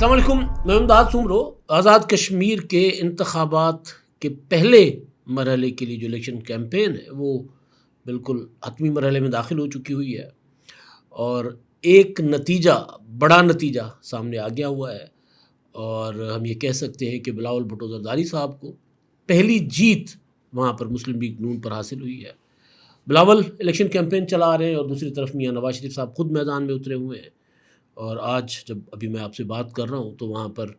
السلام علیکم، میں امداد سومرو۔ آزاد کشمیر کے انتخابات کے پہلے مرحلے کے لیے جو الیکشن کیمپین ہے وہ بالکل حتمی مرحلے میں داخل ہو چکی ہوئی ہے، اور ایک نتیجہ، بڑا نتیجہ سامنے آ گیا ہوا ہے، اور ہم یہ کہہ سکتے ہیں کہ بلاول بھٹو زرداری صاحب کو پہلی جیت وہاں پر مسلم لیگ نون پر حاصل ہوئی ہے۔ بلاول الیکشن کیمپین چلا رہے ہیں اور دوسری طرف میاں نواز شریف صاحب خود میدان میں اترے ہوئے ہیں، اور آج جب ابھی میں آپ سے بات کر رہا ہوں تو وہاں پر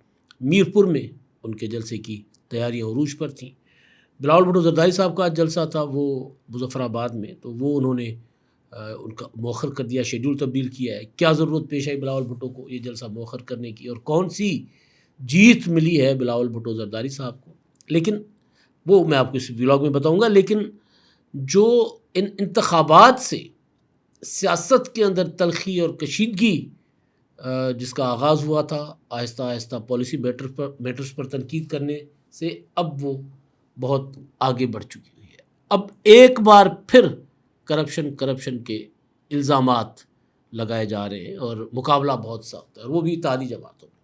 میرپور میں ان کے جلسے کی تیاریاں عروج پر تھیں۔ بلاول بھٹو زرداری صاحب کا آج جلسہ تھا وہ مظفر آباد میں، تو وہ انہوں نے ان کا مؤخر کر دیا، شیڈول تبدیل کیا ہے۔ کیا ضرورت پیش آئی بلاول بھٹو کو یہ جلسہ مؤخر کرنے کی، اور کون سی جیت ملی ہے بلاول بھٹو زرداری صاحب کو، لیکن وہ میں آپ کو اس ولاگ میں بتاؤں گا۔ لیکن جو ان انتخابات سے سیاست کے اندر تلخی اور کشیدگی جس کا آغاز ہوا تھا آہستہ آہستہ پالیسی میٹرز پر تنقید کرنے سے، اب وہ بہت آگے بڑھ چکی ہوئی ہے۔ اب ایک بار پھر کرپشن کے الزامات لگائے جا رہے ہیں، اور مقابلہ بہت سخت ہے، اور وہ بھی اتحادی جماعتوں میں۔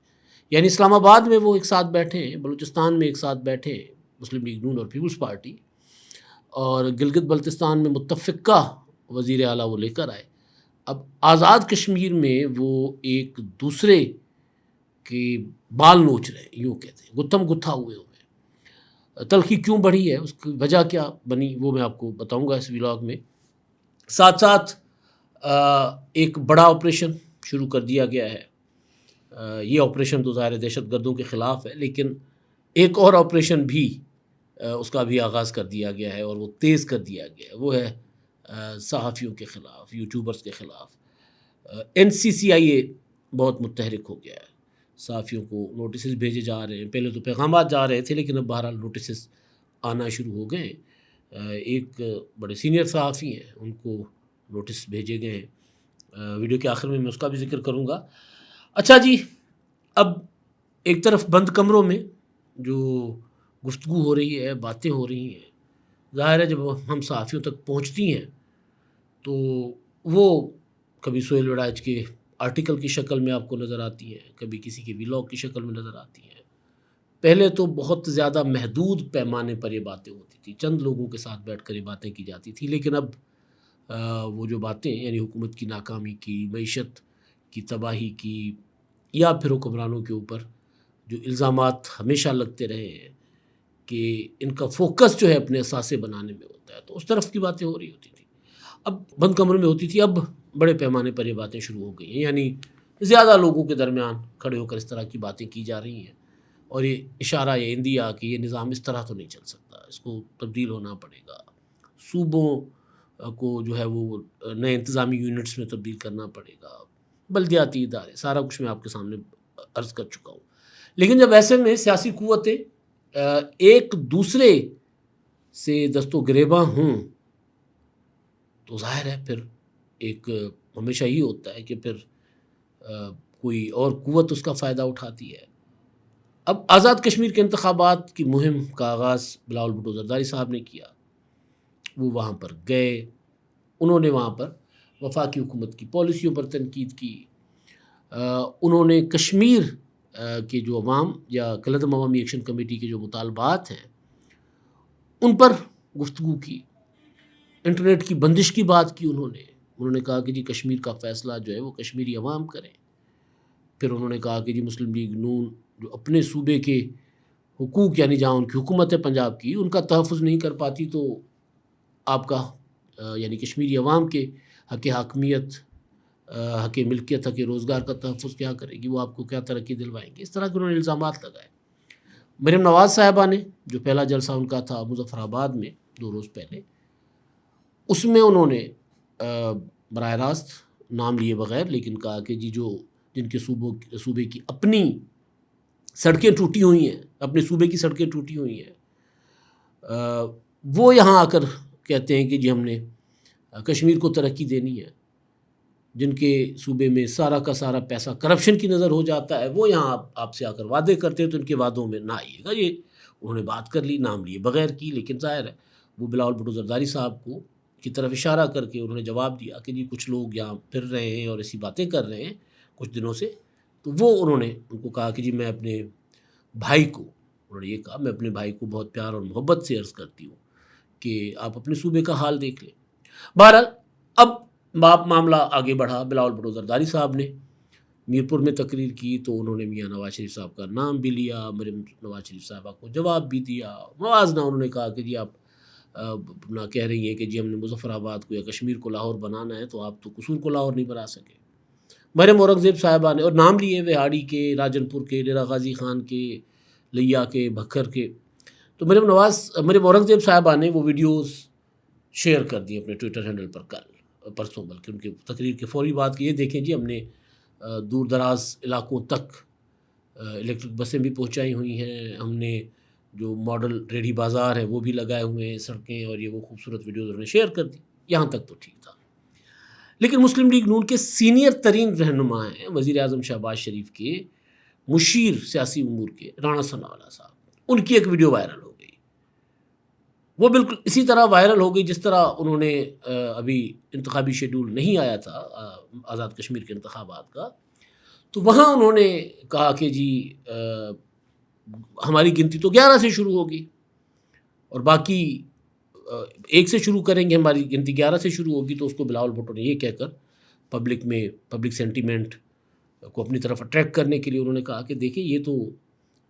یعنی اسلام آباد میں وہ ایک ساتھ بیٹھے ہیں، بلوچستان میں ایک ساتھ بیٹھے ہیں مسلم لیگ نون اور پیپلز پارٹی، اور گلگت بلتستان میں متفقہ وزیر اعلیٰ وہ لے کر آئے۔ اب آزاد کشمیر میں وہ ایک دوسرے کے بال نوچ رہے ہیں، یوں کہتے ہیں، گتھم گتھا ہوئے ہیں۔ تلخی کیوں بڑھی ہے، اس کی وجہ کیا بنی، وہ میں آپ کو بتاؤں گا اس ولاگ میں۔ ساتھ ساتھ ایک بڑا آپریشن شروع کر دیا گیا ہے۔ یہ آپریشن تو ظاہر دہشت گردوں کے خلاف ہے، لیکن ایک اور آپریشن بھی اس کا بھی آغاز کر دیا گیا ہے، اور وہ تیز کر دیا گیا ہے، وہ ہے صحافیوں کے خلاف، یوٹیوبرز کے خلاف۔ NCCIA بہت متحرک ہو گیا ہے، صحافیوں کو نوٹسز بھیجے جا رہے ہیں۔ پہلے تو پیغامات جا رہے تھے، لیکن اب بہرحال نوٹسز آنا شروع ہو گئے ہیں۔ ایک بڑے سینئر صحافی ہیں، ان کو نوٹس بھیجے گئے ہیں، ویڈیو کے آخر میں اس کا بھی ذکر کروں گا۔ اچھا جی، اب ایک طرف بند کمروں میں جو گفتگو ہو رہی ہے، باتیں ہو رہی ہیں، ظاہر ہے جب ہم صحافیوں تک پہنچتی ہیں تو وہ کبھی سہیل وڑائچ کے آرٹیکل کی شکل میں آپ کو نظر آتی ہیں، کبھی کسی کے ولاگ کی شکل میں نظر آتی ہیں۔ پہلے تو بہت زیادہ محدود پیمانے پر یہ باتیں ہوتی تھیں، چند لوگوں کے ساتھ بیٹھ کر یہ باتیں کی جاتی تھیں، لیکن اب وہ جو باتیں یعنی حکومت کی ناکامی کی، معیشت کی تباہی کی، یا پھر حکمرانوں کے اوپر جو الزامات ہمیشہ لگتے رہے ہیں کہ ان کا فوکس جو ہے اپنے اثاثے بنانے میں ہوتا ہے، تو اس طرف کی باتیں ہو رہی ہوتی تھیں۔ اب بند کمروں میں ہوتی تھی، اب بڑے پیمانے پر یہ باتیں شروع ہو گئی ہیں، یعنی زیادہ لوگوں کے درمیان کھڑے ہو کر اس طرح کی باتیں کی جا رہی ہیں، اور یہ اشارہ یہ اندیا کہ یہ نظام اس طرح تو نہیں چل سکتا، اس کو تبدیل ہونا پڑے گا، صوبوں کو جو ہے وہ نئے انتظامی یونٹس میں تبدیل کرنا پڑے گا، بلدیاتی ادارے، سارا کچھ میں آپ کے سامنے عرض کر چکا ہوں۔ لیکن جب ایسے میں سیاسی قوتیں ایک دوسرے سے دست و گریباں ہوں تو ظاہر ہے پھر ایک ہمیشہ ہی ہوتا ہے کہ پھر کوئی اور قوت اس کا فائدہ اٹھاتی ہے۔ اب آزاد کشمیر کے انتخابات کی مہم کا آغاز بلاول بھٹو زرداری صاحب نے کیا۔ وہ وہاں پر گئے، انہوں نے وہاں پر وفاقی حکومت کی پالیسیوں پر تنقید کی، انہوں نے کشمیر کے جو عوام یا کالعدم عوامی ایکشن کمیٹی کے جو مطالبات ہیں ان پر گفتگو کی، انٹرنیٹ کی بندش کی بات کی، انہوں نے کہا کہ جی کشمیر کا فیصلہ جو ہے وہ کشمیری عوام کریں۔ پھر انہوں نے کہا کہ جی مسلم لیگ نون جو اپنے صوبے کے حقوق، یعنی جہاں ان کی حکومت ہے پنجاب کی، ان کا تحفظ نہیں کر پاتی، تو آپ کا یعنی کشمیری عوام کے حق حاکمیت، حق ملکیت، حق روزگار کا تحفظ کیا کرے گی، وہ آپ کو کیا ترقی دلوائیں گے۔ اس طرح کے انہوں نے الزامات لگائے۔ مریم نواز صاحبہ نے جو پہلا جلسہ ان کا تھا مظفر آباد میں 2 روز پہلے، اس میں انہوں نے براہ راست نام لیے بغیر لیکن کہا کہ جی جن کے صوبے کی اپنی سڑکیں ٹوٹی ہوئی ہیں، اپنے صوبے کی سڑکیں ٹوٹی ہوئی ہیں، وہ یہاں آ کر کہتے ہیں کہ جی ہم نے کشمیر کو ترقی دینی ہے، جن کے صوبے میں سارا کا سارا پیسہ کرپشن کی نظر ہو جاتا ہے، وہ یہاں آپ سے آ کر وعدے کرتے ہیں، تو ان کے وعدوں میں نہ آئیے گا۔ یہ انہوں نے بات کر لی، نام لیے بغیر کی، لیکن ظاہر ہے وہ بلاول بھٹو زرداری صاحب کو کی طرف اشارہ کر کے انہوں نے جواب دیا کہ جی کچھ لوگ یہاں پھر رہے ہیں اور ایسی باتیں کر رہے ہیں کچھ دنوں سے، تو وہ انہوں نے ان کو کہا کہ جی میں اپنے بھائی کو، انہوں نے یہ کہا میں اپنے بھائی کو بہت پیار اور محبت سے عرض کرتی ہوں کہ آپ اپنے صوبے کا حال دیکھ لیں۔ بہرحال اب معاملہ آگے بڑھا، بلاول بھٹو زرداری صاحب نے میرپور میں تقریر کی تو انہوں نے میاں نواز شریف صاحب کا نام بھی لیا، مریم نواز شریف صاحبہ کو جواب بھی دیا موازنہ، انہوں نے کہا کہ جی آپ اپنا کہہ رہی ہیں کہ جی ہم نے مظفر آباد کو یا کشمیر کو لاہور بنانا ہے تو آپ تو قصور کو لاہور نہیں بنا سکے۔ مریم اورنگزیب صاحبہ نے اور نام لیے وہاڑی کے، راجن پور کے، ڈیرہ غازی خان کے، لیا کے، بھکر کے، تو مریم اورنگزیب صاحبہ نے وہ ویڈیوز شیئر کر دی اپنے ٹویٹر ہینڈل پر پرسوں، بلکہ ان کی تقریر کے فوری بعد کہ یہ دیکھیں جی ہم نے دور دراز علاقوں تک الیکٹرک بسیں بھی پہنچائی ہوئی ہیں، ہم نے جو ماڈل ریڑھی بازار ہے وہ بھی لگائے ہوئے ہیں سڑکیں، اور یہ وہ خوبصورت ویڈیوز انہوں نے شیئر کر دی۔ یہاں تک تو ٹھیک تھا، لیکن مسلم لیگ نون کے سینئر ترین رہنما ہیں وزیر اعظم شہباز شریف کے مشیر سیاسی امور کے رانا ثناءاللہ صاحب، ان کی ایک ویڈیو وائرل ہو گئی۔ وہ بالکل اسی طرح وائرل ہو گئی جس طرح انہوں نے ابھی انتخابی شیڈول نہیں آیا تھا آزاد کشمیر کے انتخابات کا، تو وہاں انہوں نے کہا کہ جی ہماری گنتی تو 11 سے شروع ہوگی اور باقی 1 سے شروع کریں گے، ہماری گنتی 11 سے شروع ہوگی۔ تو اس کو بلاول بھٹو نے یہ کہہ کر پبلک سینٹیمنٹ کو اپنی طرف اٹریکٹ کرنے کے لیے انہوں نے کہا کہ دیکھیں یہ تو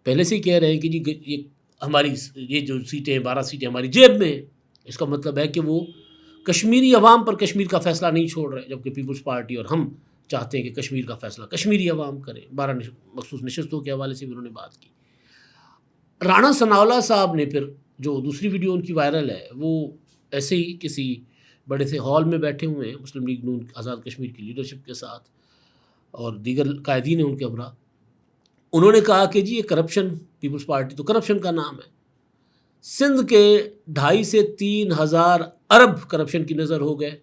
پہلے سے ہی کہہ رہے ہیں کہ جی یہ ہماری یہ جو سیٹیں 12 سیٹیں ہماری جیب میں ہیں، اس کا مطلب ہے کہ وہ کشمیری عوام پر کشمیر کا فیصلہ نہیں چھوڑ رہے، جبکہ پیپلز پارٹی اور ہم چاہتے ہیں کہ کشمیر کا فیصلہ کشمیری عوام کرے۔ 12 مخصوص نشستوں کے حوالے سے بھی انہوں نے بات کی۔ رانا ثناءاللہ صاحب نے پھر جو دوسری ویڈیو ان کی وائرل ہے وہ ایسے ہی کسی بڑے سے ہال میں بیٹھے ہوئے ہیں مسلم لیگ نون آزاد کشمیر کی لیڈرشپ کے ساتھ اور دیگر قائدین ہیں ان کے ہمراہ۔ انہوں نے کہا کہ جی یہ کرپشن، پیپلز پارٹی تو کرپشن کا نام ہے، سندھ کے 2.5 سے 3 ہزار ارب کرپشن کی نظر ہو گئے،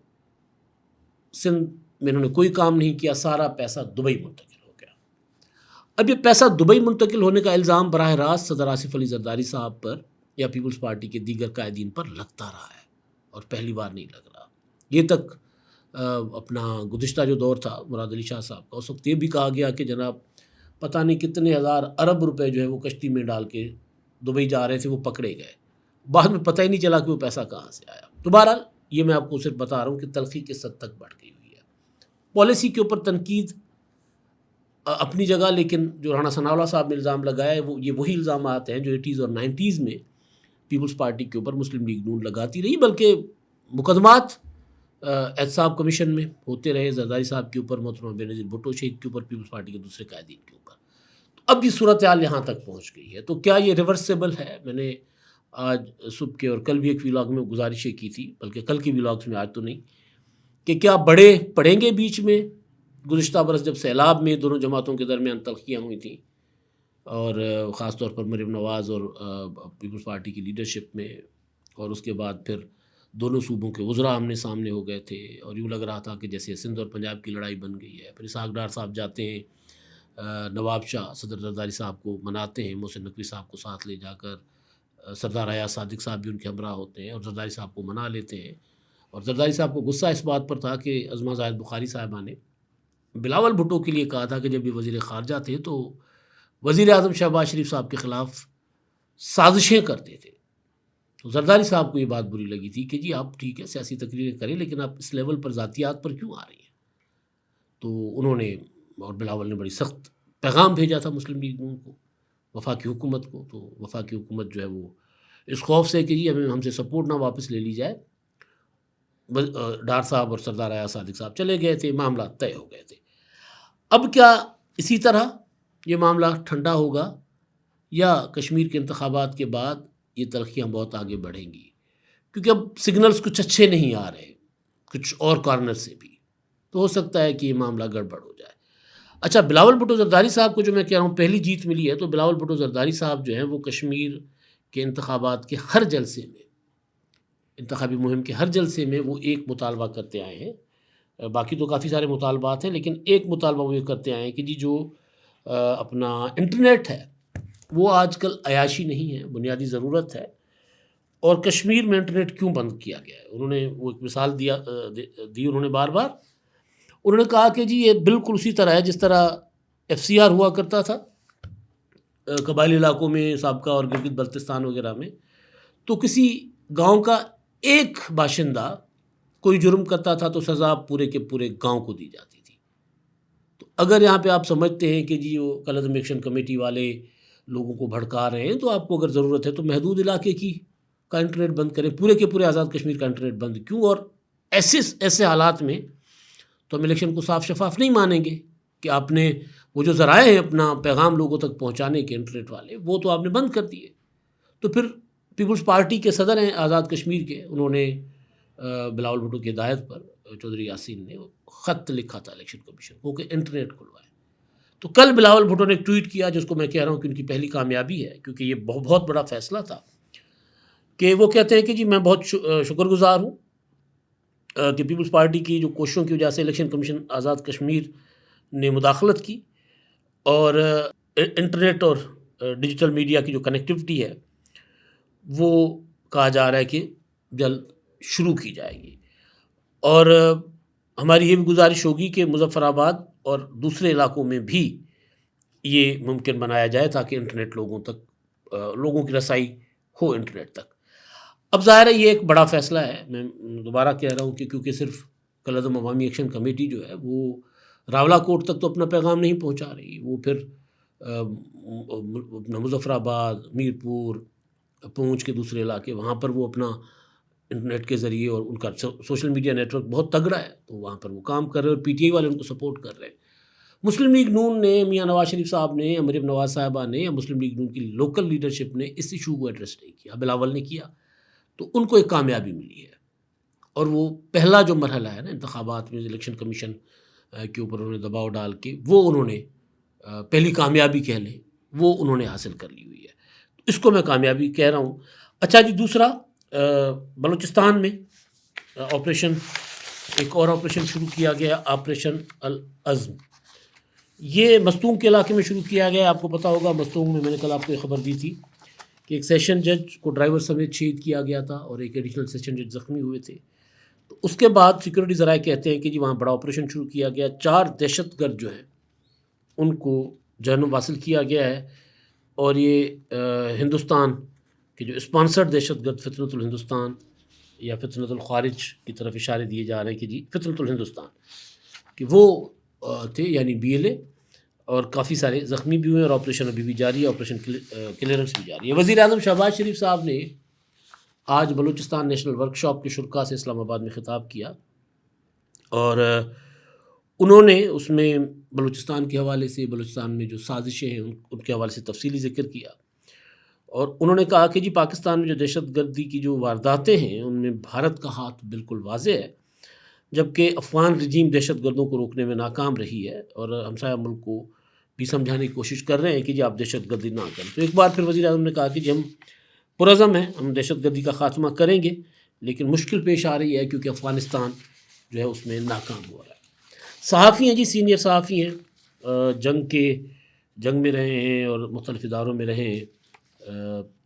سندھ میں انہوں نے کوئی کام نہیں کیا، سارا پیسہ دبئی منتقل ہو گیا۔ اب یہ پیسہ دبئی منتقل ہونے کا الزام براہ راست صدر آصف علی زرداری صاحب پر یا پیپلز پارٹی کے دیگر قائدین پر لگتا رہا ہے، اور پہلی بار نہیں لگ رہا۔ یہ تک اپنا گزشتہ جو دور تھا مراد علی شاہ صاحب کا، اس وقت یہ بھی کہا گیا کہ جناب پتہ نہیں کتنے ہزار ارب روپے جو ہے وہ کشتی میں ڈال کے دبئی جا رہے تھے، وہ پکڑے گئے، بعد میں پتہ ہی نہیں چلا کہ وہ پیسہ کہاں سے آیا۔ تو بہرحال یہ میں آپ کو صرف بتا رہا ہوں کہ تلخی کس حد تک بڑھ گئی ہوئی ہے۔ پالیسی کے اوپر تنقید اپنی جگہ، لیکن جو رانا ثناءاللہ صاحب نے الزام لگایا ہے وہ یہ وہی الزامات ہیں جو 80s اور 90s میں پیپلز پارٹی کے اوپر مسلم لیگ نون لگاتی رہی، بلکہ مقدمات احتساب کمیشن میں ہوتے رہے، زرداری صاحب کے اوپر، محترمہ بینظیر بھٹو شہید کے اوپر، پیپلز پارٹی کے دوسرے قائدین کے اوپر۔ تو اب یہ صورتحال یہاں تک پہنچ گئی ہے، تو کیا یہ ریورسیبل ہے؟ میں نے آج صبح کے اور کل بھی ایک ولاگ میں گزارشیں کی تھی، بلکہ کل کی ولاگس میں، آج تو نہیں، کہ کیا بڑے پڑیں گے بیچ میں؟ گزشتہ برس جب سیلاب میں دونوں جماعتوں کے درمیان تلخیاں ہوئی تھیں، اور خاص طور پر مریم نواز اور پیپلز پارٹی کی لیڈرشپ میں، اور اس کے بعد پھر دونوں صوبوں کے وزراء آمنے سامنے ہو گئے تھے، اور یوں لگ رہا تھا کہ جیسے سندھ اور پنجاب کی لڑائی بن گئی ہے۔ پھر اسحاق ڈار صاحب جاتے ہیں نواب شاہ صدر زرداری صاحب کو مناتے ہیں، محسن نقوی صاحب کو ساتھ لے جا کر، سردار ایاز صادق صاحب بھی ان کے ہمراہ ہوتے ہیں اور زرداری صاحب کو منا لیتے ہیں۔ اور زرداری صاحب کو غصہ اس بات پر تھا کہ عظمہ زاہد بخاری صاحبہ نے بلاول بھٹو کے لیے کہا تھا کہ جب یہ وزیر خارجہ تھے تو وزیر اعظم شہباز شریف صاحب کے خلاف سازشیں کرتے تھے۔ تو زرداری صاحب کو یہ بات بری لگی تھی کہ جی آپ ٹھیک ہے سیاسی تقریریں کریں، لیکن آپ اس لیول پر ذاتیات پر کیوں آ رہی ہیں؟ تو انہوں نے اور بلاول نے بڑی سخت پیغام بھیجا تھا مسلم لیگ نون کو، وفاقی حکومت کو۔ تو وفاقی حکومت جو ہے وہ اس خوف سے کہ جی ہم سے سپورٹ نہ واپس لے لی جائے، ڈار صاحب اور سردار ایاز صادق صاحب چلے گئے تھے، معاملات طے ہو گئے تھے۔ اب کیا اسی طرح یہ معاملہ ٹھنڈا ہوگا، یا کشمیر کے انتخابات کے بعد یہ تلخیاں بہت آگے بڑھیں گی؟ کیونکہ اب سگنلز کچھ اچھے نہیں آ رہے کچھ اور کارنر سے بھی، تو ہو سکتا ہے کہ یہ معاملہ گڑبڑ ہو جائے۔ اچھا، بلاول بھٹو زرداری صاحب کو جو میں کہہ رہا ہوں پہلی جیت ملی ہے، تو بلاول بھٹو زرداری صاحب جو ہیں وہ کشمیر کے انتخابات کے ہر جلسے میں، انتخابی مہم کے ہر جلسے میں وہ ایک مطالبہ کرتے آئے ہیں، باقی تو کافی سارے مطالبات ہیں، لیکن ایک مطالبہ وہ یہ کرتے آئے ہیں کہ جی جو اپنا انٹرنیٹ ہے وہ آج کل عیاشی نہیں ہے، بنیادی ضرورت ہے، اور کشمیر میں انٹرنیٹ کیوں بند کیا گیا ہے؟ انہوں نے وہ ایک مثال دی انہوں نے بار بار، انہوں نے کہا کہ جی یہ بالکل اسی طرح ہے جس طرح FCR ہوا کرتا تھا قبائلی علاقوں میں سابقہ اور گلگت بلتستان وغیرہ میں، تو کسی گاؤں کا ایک باشندہ کوئی جرم کرتا تھا تو سزا پورے کے پورے گاؤں کو دی جاتی تھی۔ تو اگر یہاں پہ آپ سمجھتے ہیں کہ جی وہ کلعدم ایکشن کمیٹی والے لوگوں کو بھڑکا رہے ہیں، تو آپ کو اگر ضرورت ہے تو محدود علاقے کا انٹرنیٹ بند کریں، پورے کے پورے آزاد کشمیر کا انٹرنیٹ بند کیوں؟ اور ایسے حالات میں تو ہم الیکشن کو صاف شفاف نہیں مانیں گے کہ آپ نے وہ جو ذرائع ہیں اپنا پیغام لوگوں تک پہنچانے کے انٹرنیٹ والے، وہ تو آپ نے بند کر دیے۔ تو پھر پیپلز پارٹی کے صدر ہیں آزاد کشمیر کے، انہوں نے بلاول بھٹو کی ہدایت پر چودھری یاسین نے خط لکھا تھا الیکشن کمیشن کو کہ انٹرنیٹ کھلوائے۔ تو کل بلاول بھٹو نے ایک ٹویٹ کیا جس کو میں کہہ رہا ہوں کہ ان کی پہلی کامیابی ہے، کیونکہ یہ بہت بڑا فیصلہ تھا، کہ وہ کہتے ہیں کہ جی میں بہت شکر گزار ہوں کہ پیپلز پارٹی کی جو کوششوں کی وجہ سے الیکشن کمیشن آزاد کشمیر نے مداخلت کی، اور انٹرنیٹ اور ڈیجیٹل میڈیا کی جو کنیکٹیوٹی ہے وہ کہا جا رہا ہے کہ جلد شروع کی جائے گی۔ اور ہماری یہ بھی گزارش ہوگی کہ مظفر آباد اور دوسرے علاقوں میں بھی یہ ممکن بنایا جائے تاکہ انٹرنیٹ لوگوں کی رسائی ہو انٹرنیٹ تک۔ اب ظاہر ہے یہ ایک بڑا فیصلہ ہے، میں دوبارہ کہہ رہا ہوں کہ کیونکہ صرف کلعدم عوامی ایکشن کمیٹی جو ہے وہ راولا کوٹ تک تو اپنا پیغام نہیں پہنچا رہی، وہ پھر اپنا مظفر آباد، میرپور، پونچھ کے دوسرے علاقے، وہاں پر وہ اپنا انٹرنیٹ کے ذریعے، اور ان کا سوشل میڈیا نیٹ ورک بہت تگڑا ہے، تو وہاں پر وہ کام کر رہے ہیں، اور PTI والے ان کو سپورٹ کر رہے ہیں۔ مسلم لیگ نون نے، میاں نواز شریف صاحب نے یا مریم نواز صاحبہ نے یا مسلم لیگ نون کی لوکل لیڈرشپ نے اس ایشو کو ایڈریس نہیں کیا، بلاول نے کیا، تو ان کو ایک کامیابی ملی ہے۔ اور وہ پہلا جو مرحلہ ہے نا انتخابات میں الیکشن کمیشن کے اوپر انہوں نے دباؤ ڈال کے، وہ انہوں نے پہلی کامیابی کہہ لیں، وہ انہوں نے حاصل کر لی ہوئی ہے، اس کو میں کامیابی کہہ رہا ہوں۔ اچھا جی، دوسرا بلوچستان میں ایک اور آپریشن شروع کیا گیا، آپریشن العزم۔ یہ مستونگ کے علاقے میں شروع کیا گیا۔ آپ کو پتہ ہوگا مستونگ میں نے کل آپ کو یہ خبر دی تھی کہ ایک سیشن جج کو ڈرائیور سمیت شہید کیا گیا تھا، اور ایک ایڈیشنل سیشن جج زخمی ہوئے تھے۔ تو اس کے بعد سیکورٹی ذرائع کہتے ہیں کہ جی وہاں بڑا آپریشن شروع کیا گیا، 4 دہشت گرد جو ہیں ان کو جہنم واصل کیا گیا ہے، اور یہ ہندوستان کے جو اسپانسرڈ دہشت گرد فتنۃ الہندوستان یا فتنۃ الخارج کی طرف اشارے دیے جا رہے ہیں کہ جی فتنۃ الہندوستان کہ وہ تھے، یعنی BLA، اور کافی سارے زخمی بھی ہوئے، اور آپریشن ابھی بھی جاری ہے، آپریشن کلیئرنس بھی جاری ہے۔ وزیر اعظم شہباز شریف صاحب نے آج بلوچستان نیشنل ورکشاپ کے شرکاء سے اسلام آباد میں خطاب کیا، اور انہوں نے اس میں بلوچستان کے حوالے سے، بلوچستان میں جو سازشیں ہیں ان کے حوالے سے تفصیلی ذکر کیا، اور انہوں نے کہا کہ جی پاکستان میں جو دہشت گردی کی جو وارداتیں ہیں ان میں بھارت کا ہاتھ بالکل واضح ہے، جبکہ افغان رجیم دہشت گردوں کو روکنے میں ناکام رہی ہے، اور ہمسایہ ملک کو بھی سمجھانے کی کوشش کر رہے ہیں کہ جی آپ دہشت گردی نہ کریں۔ تو ایک بار پھر وزیر اعظم نے کہا کہ جی ہم پرعزم ہیں، ہم دہشت گردی کا خاتمہ کریں گے، لیکن مشکل پیش آ رہی ہے کیونکہ افغانستان جو ہے اس میں ناکام ہو رہا ہے۔ صحافی ہیں جی، سینئر صحافی ہیں، جنگ میں رہے ہیں اور مختلف اداروں میں رہے ہیں،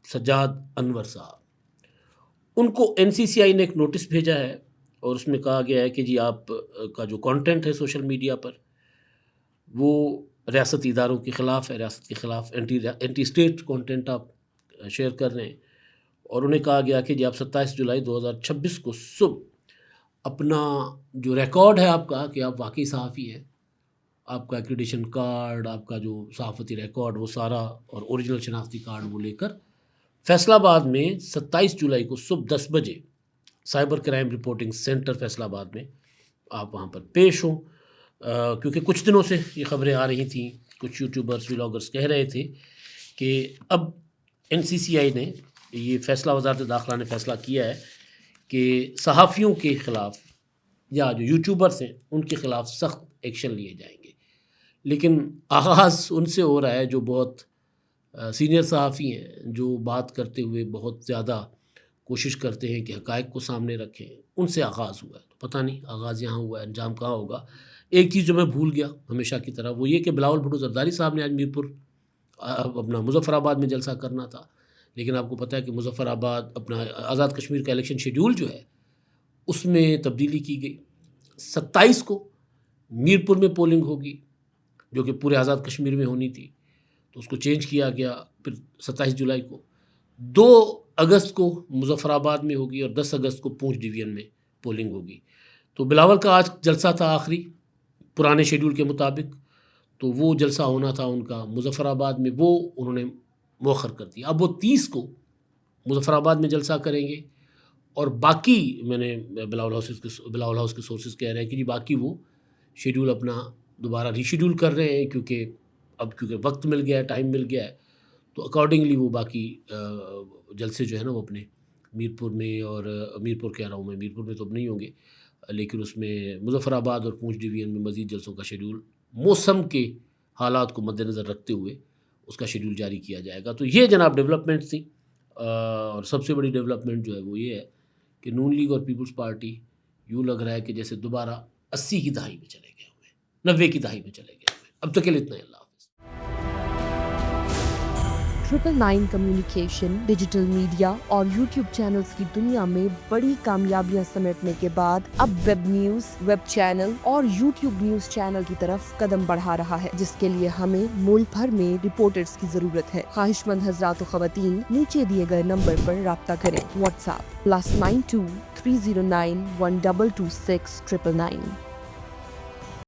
سجاد انور صاحب، ان کو NCCI نے ایک نوٹس بھیجا ہے، اور اس میں کہا گیا ہے کہ جی آپ کا جو کانٹینٹ ہے سوشل میڈیا پر وہ ریاستی اداروں کے خلاف ہے، ریاست کے خلاف اینٹی اسٹیٹ کانٹینٹ آپ شیئر کر رہے ہیں، اور انہیں کہا گیا کہ جی آپ 27 جولائی 2026 کو صبح اپنا جو ریکارڈ ہے آپ کا کہ آپ واقعی صحافی ہیں، آپ کا ایکریڈیشن کارڈ، آپ کا جو صحافتی ریکارڈ وہ سارا، اور اوریجنل شناختی کارڈ وہ لے کر فیصل آباد میں 27 جولائی کو صبح 10 بجے cyber crime reporting centre Faisal آباد میں آپ وہاں پر پیش ہوں، کیونکہ کچھ دنوں سے یہ خبریں آ رہی تھیں، کچھ یوٹیوبرز ولاگرز کہہ رہے تھے کہ اب NCCI نے یہ فیصلہ، وزارت داخلہ نے فیصلہ کیا ہے کہ صحافیوں کے خلاف یا جو یوٹیوبرز ہیں ان کے خلاف سخت ایکشن لیے جائیں گے، لیکن آغاز ان سے ہو رہا ہے جو بہت سینئر صحافی ہیں، جو بات کرتے ہوئے بہت زیادہ کوشش کرتے ہیں کہ حقائق کو سامنے رکھیں، ان سے آغاز ہوا ہے۔ تو پتہ نہیں آغاز یہاں ہوا ہے، انجام کہاں ہوگا۔ ایک چیز جو میں بھول گیا ہمیشہ کی طرح، وہ یہ کہ بلاول بھٹو زرداری صاحب نے آج میرپور اپنا مظفر آباد میں جلسہ کرنا تھا، لیکن آپ کو پتہ ہے کہ مظفر آباد اپنا آزاد کشمیر کا الیکشن شیڈیول جو ہے اس میں تبدیلی کی گئی، 27 کو میرپور میں پولنگ ہوگی، جو کہ پورے آزاد کشمیر میں ہونی تھی، تو اس کو چینج کیا گیا. پھر 27 جولائی کو 2 اگست کو مظفر آباد میں ہوگی اور 10 اگست کو پونچھ ڈویژن میں پولنگ ہوگی. تو بلاول کا آج جلسہ تھا آخری پرانے شیڈول کے مطابق، تو وہ جلسہ ہونا تھا ان کا مظفر آباد میں، وہ انہوں نے مؤخر کر دیا. اب وہ 30 کو مظفر آباد میں جلسہ کریں گے، اور باقی میں نے بلاول ہاؤس کے سورسز کہہ رہے ہیں کہ جی باقی وہ شیڈول اپنا دوبارہ ری شیڈول کر رہے ہیں، کیونکہ وقت مل گیا ہے، ٹائم مل گیا ہے. تو اکارڈنگلی وہ باقی جلسے جو ہے نا وہ اپنے میرپور میں، اور میرپور کہہ رہا ہوں میں، میرپور میں تو اب نہیں ہوں گے، لیکن اس میں مظفر آباد اور پونچھ ڈویژن میں مزید جلسوں کا شیڈول موسم کے حالات کو مد نظر رکھتے ہوئے اس کا شیڈول جاری کیا جائے گا. تو یہ جناب ڈیولپمنٹ تھیں. اور سب سے بڑی ڈیولپمنٹ جو ہے وہ یہ ہے کہ نون لیگ اور پیپلز پارٹی یوں لگ رہا ہے کہ جیسے دوبارہ 80 کی دہائی میں چلے گئے ہوئے، 90 کی دہائی میں چلے گئے ہوئے. اب تک کے لیے اتنا ہی. اللہ حافظ. 999 کمیونیکیشن، ڈیجیٹل میڈیا اور یوٹیوب چینلز کی دنیا میں بڑی کامیابیاں سمیٹنے کے بعد اب ویب نیوز، ویب چینل اور یوٹیوب نیوز چینل کی طرف قدم بڑھا رہا ہے، جس کے لیے ہمیں ملک بھر میں رپورٹرز کی ضرورت ہے. خواہش مند حضرات و خواتین نیچے دیے گئے نمبر پر رابطہ کریں. What's app +92 309 1226 999.